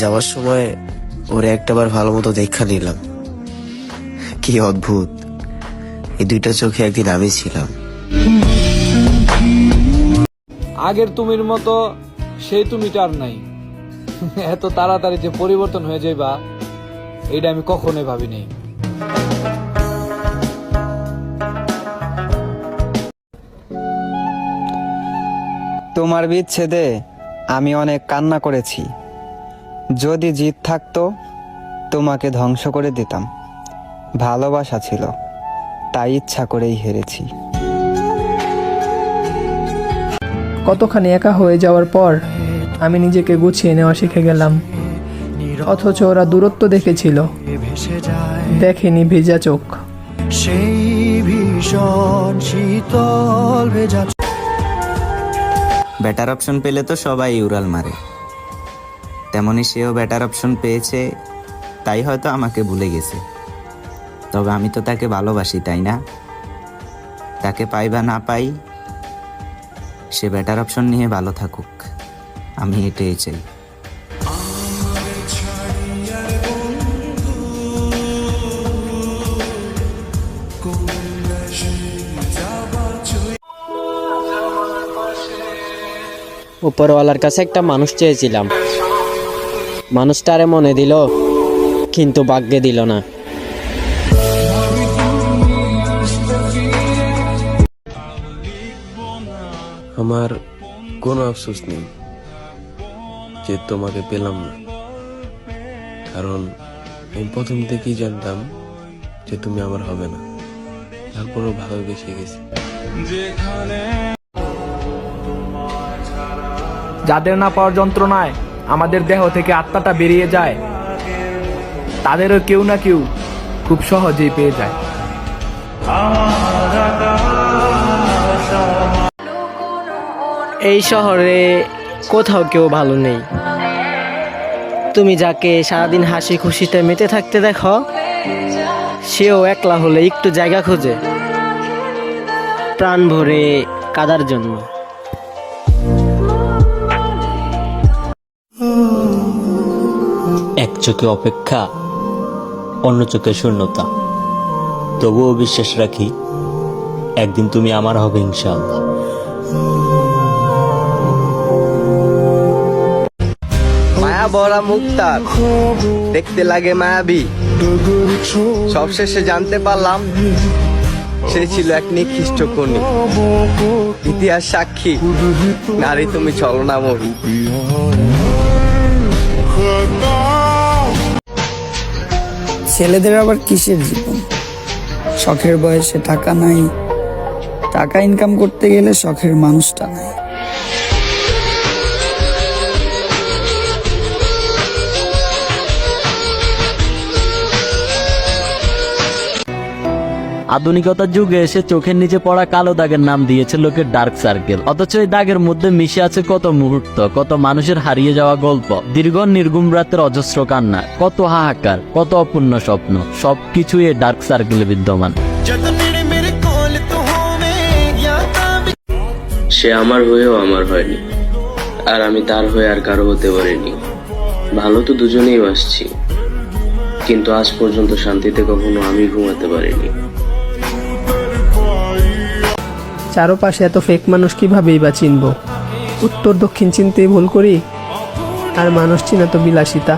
যাওয়ার সময় ওরে একটাবার ভালো মতো দেখা নিলাম। কি অদ্ভুত, এই দুইটা চোখে একদিন আমি ছিলাম। আগের তুমির মতো সেই তুমিটা আর নাই। এত তাড়াতাড়ি যে পরিবর্তন হয়ে যাইবা এইটা আমি কখনোই ভাবিনি। তোমার বিচ্ছেদে আমি অনেক কান্না করেছি। যদি জিত থাকতো তোমাকে ধ্বংস করে দিতাম। ভালোবাসা ছিল, তাই ইচ্ছা করেই হেরেছি। কতখানি একা হয়ে যাওয়ার পর আমি নিজেকে গুছিয়ে নেওয়া শিখে গেলাম। অথচ ওরা দূরত্ব দেখেছিল, দেখেনি ভেজা চোখ। সেই ভীষণ শীতল ভেজা। বেটার অপশন পেলে তো সবাই উড়াল মারে, তেমনি সেও বেটার অপশন পেয়েছে, তাই হয়তো আমাকে ভুলে গেছে। তবে আমি তো তাকে ভালোবাসি, তাই না? তাকে পাই বা না পাই, সে বেটার অপশন নিয়ে ভালো থাকুক, আমি এটাই চাই। উপরওয়ালার কাছে একটা মানুষ চেয়েছিলাম, মানুষটারে মনে দিল, কিন্তু ভাগ্যে দিল না। আমার কোনো আফসোস নেই যে তোমাকে পেলাম না, কারণ আমি প্রথম থেকেই জানতাম যে তুমি আমার হবে না। তারপরও ভালোবেসে গেছি। যাদের না পাওয়ার যন্ত্রণায় আমাদের দেহ থেকে আত্মাটা বেরিয়ে যায়, তাদেরও কেউ না কেউ খুব সহজেই পেয়ে যায়। এই শহরে কোথাও কেউ ভালো নেই। তুমি যাকে সারাদিন হাসি খুশিতে মেতে থাকতে দেখো, সেও একলা হলে একটু জায়গা খোঁজে প্রাণ ভরে কাদার জন্য। এক চোখে অপেক্ষা, অন্য চোখে শূন্যতা, তবুও বিশ্বাস রাখি একদিন তুমি আমার হবে ইনশাআল্লাহ। মায়া ভরা মুক্তার দেখতে লাগে মায়াবী, সবশেষে জানতে পারলাম সে ছিল এক নিকৃষ্ট খুনি। ইতিহাস সাক্ষী, নারী তুমি ছলনাময়ী। ছেলেদের আবার কিসের জীবন? শখের বয়সে টাকা নাই, টাকা ইনকাম করতে গেলে শখের মানুষটা নাই। আধুনিকতার যুগে এসে চোখের নিচে পড়া কালো দাগের নাম দিয়েছে লোকের ডার্ক সার্কেল। অথচ এই দাগের মধ্যে মিশে আছে কত মুহূর্ত, কত মানুষের হারিয়ে যাওয়া গল্প, দীর্ঘ নির্গুম রাতের অজস্র কান্না, কত হাহাকার, কত অপূর্ণ স্বপ্ন। সবকিছুই এই ডার্ক সার্কেলে বিদ্যমান। সে আমার হয়েও আমার হয়নি, আর আমি তার হয়ে আর কারো হতে পারিনি। ভালো তো দুজনেই বাসছি, কিন্তু আজ পর্যন্ত শান্তিতে কখনো আমি ঘুমাতে পারিনি। চারপাশে এত ফেক মানুষ কিভাবেই বা চিনব? উত্তর দক্ষিণ চিনতেই ভুল করি, আর মানুষ চিনা তো বিলাসিতা।